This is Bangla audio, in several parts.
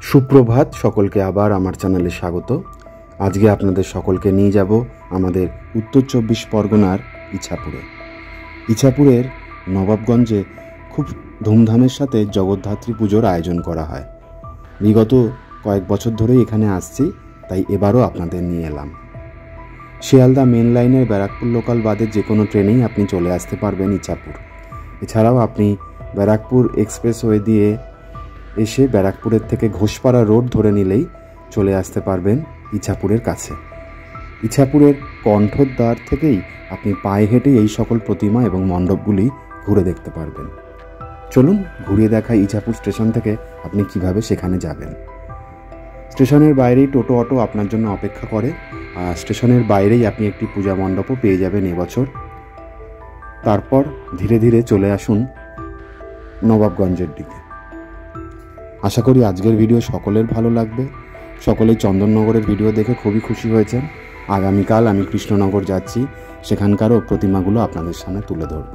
সুপ্রভাত সকলকে আবার আমার চ্যানেলে স্বাগত। আজকে আপনাদের সকলকে নিয়ে যাব আমাদের উত্তর 24 পরগনার ইছাপুরে। ইছাপুরের নবাবগঞ্জে খুব ধুমধামের সাথে জগদ্ধাত্রী পুজোর আয়োজন করা হয়। বিগত কয়েক বছর ধরেই এখানে আসছি, তাই এবারও আপনাদের নিয়ে এলাম। শিয়ালদা মেন লাইনের ব্যারাকপুর লোকাল বাদে যে কোনো ট্রেনেই আপনি চলে আসতে পারবেন ইছাপুর। এছাড়াও আপনি ব্যারাকপুর এক্সপ্রেসওয়ে দিয়ে এসে ব্যারাকপুরের থেকে ঘোষপাড়া রোড ধরে নিলেই চলে আসতে পারবেন ইছাপুরের কাছে। ইছাপুরের কণ্ঠদ্বার থেকেই আপনি পায়ে হেঁটে এই সকল প্রতিমা এবং মণ্ডপগুলি ঘুরে দেখতে পারবেন। চলুন ঘুরিয়ে দেখাই ইছাপুর স্টেশন থেকে আপনি কিভাবে সেখানে যাবেন। স্টেশনের বাইরেই টোটো অটো আপনার জন্য অপেক্ষা করে, আর স্টেশনের বাইরেই আপনি একটি পূজা মণ্ডপও পেয়ে যাবেন এবছর। তারপর ধীরে ধীরে চলে আসুন নবাবগঞ্জের দিকে। আশা করি আজকের ভিডিও সকলের ভালো লাগবে। সকলেই চন্দননগরের ভিডিও দেখে খুবই খুশি হয়েছেন। আগামীকাল আমি কৃষ্ণনগর যাচ্ছি, সেখানকারও প্রতিমাগুলো আপনাদের সামনে তুলে ধরব।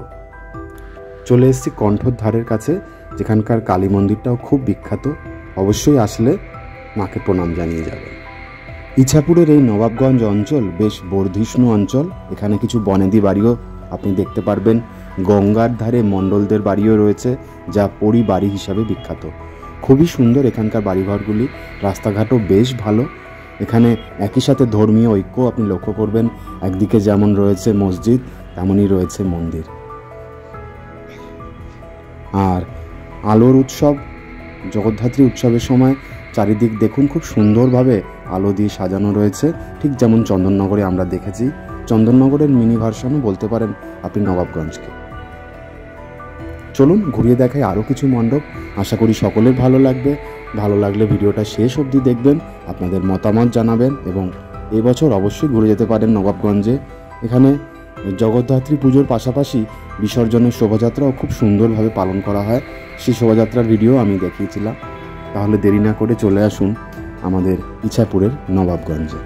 চলে এসেছি কণ্ঠদ্বারের কাছে, যেখানকার কালী মন্দিরটাও খুব বিখ্যাত। অবশ্যই আসলে মাকে প্রণাম জানিয়ে যাবেন। ইছাপুরের এই নবাবগঞ্জ অঞ্চল বেশ বর্ধিষ্ণু অঞ্চল। এখানে কিছু বনেদি বাড়িও আপনি দেখতে পারবেন। গঙ্গার ধারে মণ্ডলদের বাড়িও রয়েছে, যা পরিবাড়ি হিসাবে বিখ্যাত। খুবই সুন্দর এখানকার বাড়িঘরগুলি, রাস্তাঘাটও বেশ ভালো। এখানে একই সাথে ধর্মীয় ঐক্য আপনি লক্ষ্য করবেন। একদিকে যেমন রয়েছে মসজিদ, তেমনই রয়েছে মন্দির। আর আলোর উৎসব, জগদ্ধাত্রী উৎসবের সময় চারিদিক দেখুন খুব সুন্দরভাবে আলো দিয়ে সাজানো রয়েছে, ঠিক যেমন চন্দননগরে আমরা দেখেছি। চন্দননগরের মিনি ভার্সনও বলতে পারেন আপনি নবাবগঞ্জকে। চলুন ঘুরিয়ে দেখাই আরও কিছু মণ্ডপ। আশা করি সকলের ভালো লাগবে। ভালো লাগলে ভিডিওটা শেষ অবধি দেখবেন, আপনাদের মতামত জানাবেন এবং এবছর অবশ্যই ঘুরে যেতে পারেন নবাবগঞ্জে। এখানে জগদ্ধাত্রী পুজোর পাশাপাশি বিসর্জনের শোভাযাত্রাও খুব সুন্দরভাবে পালন করা হয়। সেই শোভাযাত্রার ভিডিও আমি দেখিয়েছিলাম। তাহলে দেরি না করে চলে আসুন আমাদের ইছাপুরের নবাবগঞ্জে।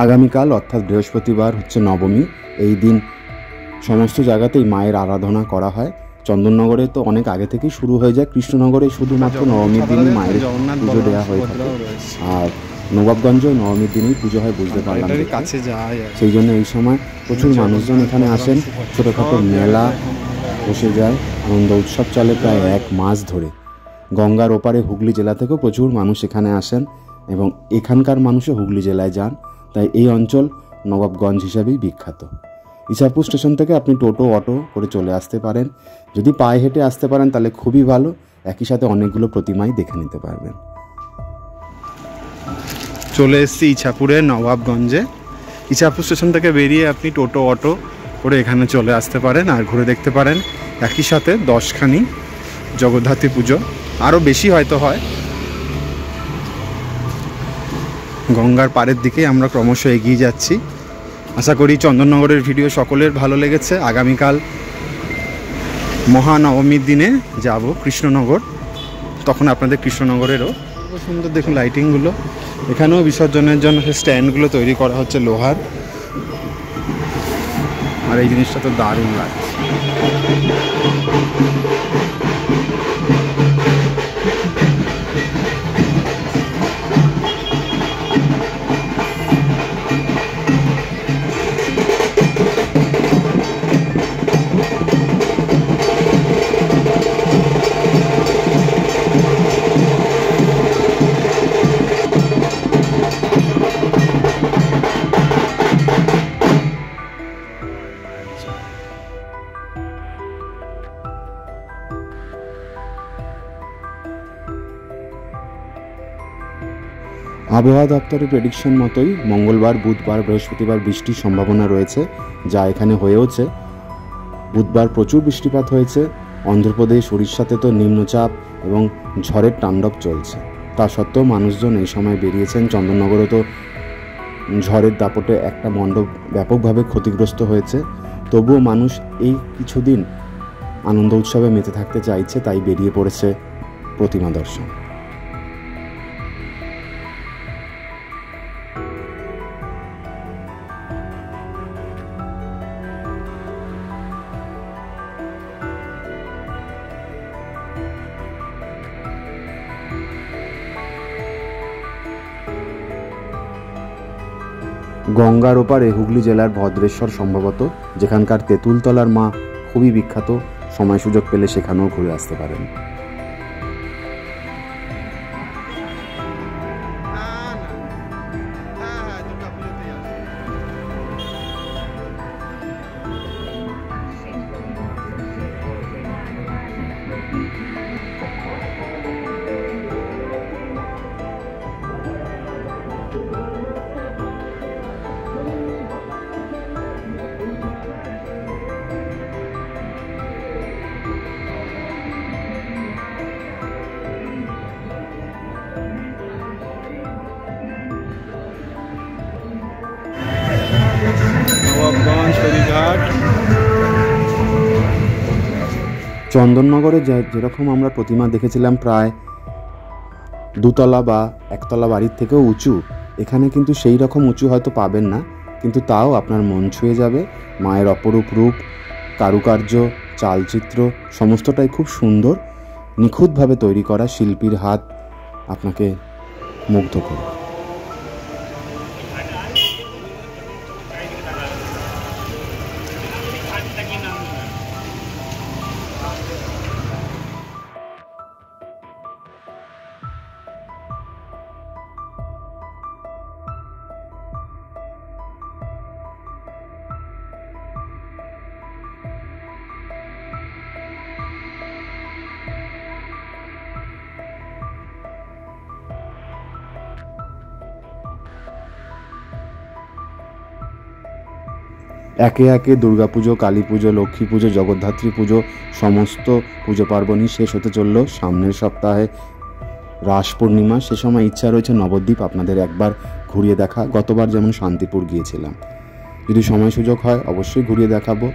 আগামীকাল অর্থাৎ বৃহস্পতিবার হচ্ছে নবমী। এই দিন সমস্ত জায়গাতেই মায়ের আরাধনা করা হয়। চন্দননগরে তো অনেক আগে থেকেই শুরু হয়ে যায়, কৃষ্ণনগরে শুধুমাত্র নবমীর দিনই মায়ের পুজো দেওয়া হয়ে থাকে। আর নবাবগঞ্জে নবমীর দিনেই পুজো হয়, বুঝতে পারলাম। সেই জন্য এই সময় প্রচুর মানুষজন এখানে আসেন। ছোটোখাটো মেলা বসে যায়, আনন্দ উৎসব চলে প্রায় 1 মাস ধরে। গঙ্গার ওপারে হুগলি জেলা থেকেও প্রচুর মানুষ এখানে আসেন এবং এখানকার মানুষও হুগলি জেলায় যান, তাই এই অঞ্চল নবাবগঞ্জ হিসাবেই বিখ্যাত। ইছাপুর স্টেশন থেকে আপনি টোটো অটো করে চলে আসতে পারেন। যদি পায়ে হেঁটে আসতে পারেন তাহলে খুবই ভালো, একই সাথে অনেকগুলো প্রতিমাই দেখে নিতে পারবেন। চলে এসেছি ইছাপুরের নবাবগঞ্জে। ইছাপুর স্টেশন থেকে বেরিয়ে আপনি টোটো অটো করে এখানে চলে আসতে পারেন আর ঘুরে দেখতে পারেন। একই সাথে 10খানি জগদ্ধাত্রী পুজো, আরও বেশি হয়তো হয়। গঙ্গার পাড়ের দিকে আমরা ক্রমশ এগিয়ে যাচ্ছি। আশা করি চন্দননগরের ভিডিও সকলের ভালো লেগেছে। আগামীকাল মহানবমীর দিনে যাব কৃষ্ণনগর, তখন আপনাদের কৃষ্ণনগরেরও খুব সুন্দর দেখুন লাইটিংগুলো। এখানেও বিসর্জনের জন্য সে স্ট্যান্ডগুলো তৈরি করা হচ্ছে লোহার, আর এই জিনিসটা তো দারুণ লাগছে। আবহাওয়া দপ্তরের প্রেডিকশন মতোই মঙ্গলবার, বুধবার, বৃহস্পতিবার বৃষ্টির সম্ভাবনা রয়েছে, যা এখানে হয়েওছে। বুধবার প্রচুর বৃষ্টিপাত হয়েছে, অন্ধ্রপ্রদেশ উড়িষ্যাতে তো নিম্নচাপ এবং ঝড়ের তাণ্ডব চলছে, তা সত্ত্বেও মানুষজন এই সময় বেরিয়েছেন। চন্দননগরে তো ঝড়ের দাপটে একটা মণ্ডপ ব্যাপকভাবে ক্ষতিগ্রস্ত হয়েছে, তবুও মানুষ এই কিছুদিন আনন্দ উৎসবে মেতে থাকতে চাইছে, তাই বেরিয়ে পড়েছে প্রতিমা দর্শন। গঙ্গার ওপারে হুগলি জেলার ভদ্রেশ্বর সম্ভবত, যেখানকার তেঁতুলতলার মা খুবই বিখ্যাত। সময় সুযোগ পেলে সেখানেও ঘুরে আসতে পারেন। চন্দননগরে যেরকম আমরা প্রতিমা দেখেছিলাম প্রায় দুতলা বা একতলা বাড়ির থেকেও উঁচু, এখানে কিন্তু সেই রকম উঁচু হয়তো পাবেন না, কিন্তু তাও আপনার মন ছুঁয়ে যাবে। মায়ের অপরূপ রূপ, কারুকার্য, চালচিত্র সমস্তটাই খুব সুন্দর, নিখুঁতভাবে তৈরি করা। শিল্পীর হাত আপনাকে মুগ্ধ করে। একে একে দুর্গাপুজো, কালী পুজো, লক্ষ্মী পুজো, জগদ্ধাত্রী পুজো সমস্ত পুজো পার্বণই শেষ হতে চলল। সামনের সপ্তাহে রাস পূর্ণিমা, সে সময় ইচ্ছা রয়েছে নবদ্বীপ আপনাদের একবার ঘুরিয়ে দেখা। গতবার যেমন শান্তিপুর গিয়েছিলাম, যদি সময় সুযোগ হয় অবশ্যই ঘুরিয়ে দেখাবো।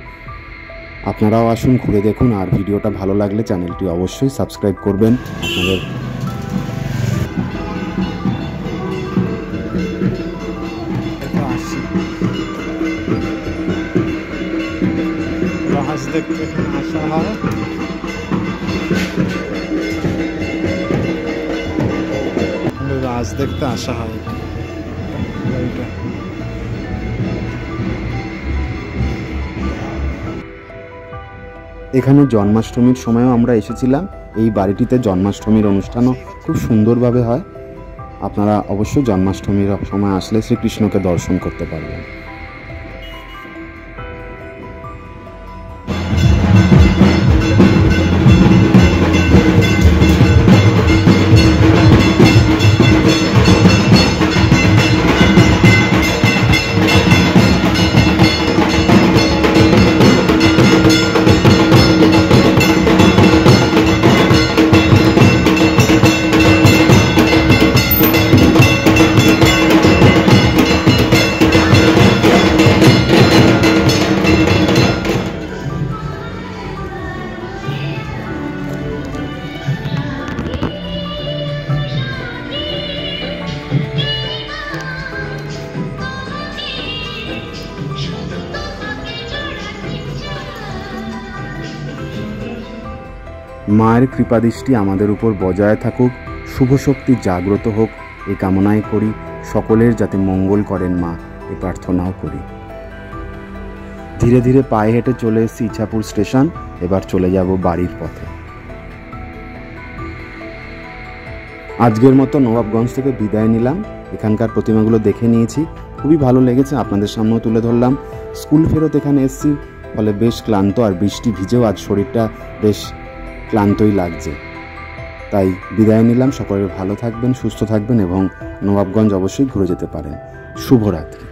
আপনারাও আসুন, ঘুরে দেখুন, আর ভিডিওটা ভালো লাগলে চ্যানেলটি অবশ্যই সাবস্ক্রাইব করবেন। আপনাদের রাস দেখতে আসা হয়। রাস দেখতে আসা হয়। এখানে জন্মাষ্টমীর সময়ও আমরা এসেছিলাম। এই বাড়িটিতে জন্মাষ্টমীর অনুষ্ঠানও খুব সুন্দরভাবে হয়। আপনারা অবশ্যই জন্মাষ্টমীর সময় আসলে শ্রীকৃষ্ণকে দর্শন করতে পারবেন। মায়ের কৃপাদৃষ্টি আমাদের উপর বজায় থাকুক, শুভ শক্তি জাগ্রত হোক, এই কামনাই করি। সকলের যাতে মঙ্গল করেন মা, এই প্রার্থনাও করি। ধীরে ধীরে পায়ে হেঁটে চলে এসেছি ইছাপুর স্টেশন। এবার চলে যাব বাড়ির পথে। আজকের মতো নবাবগঞ্জ থেকে বিদায় নিলাম। এখানকার প্রতিমাগুলো দেখে নিয়েছি, খুবই ভালো লেগেছে, আপনাদের সামনেও তুলে ধরলাম। স্কুল ফেরত এখানে এসেছি, ফলে বেশ ক্লান্ত, আর বৃষ্টি ভিজেও আজ শরীরটা বেশ ক্লান্তই লাগছে। তাই বিদায় নিলাম। সকলে ভালো থাকবেন, সুস্থ থাকবেন এবং নবাবগঞ্জ অবশ্যই ঘুরে যেতে পারেন। শুভরাত্রি।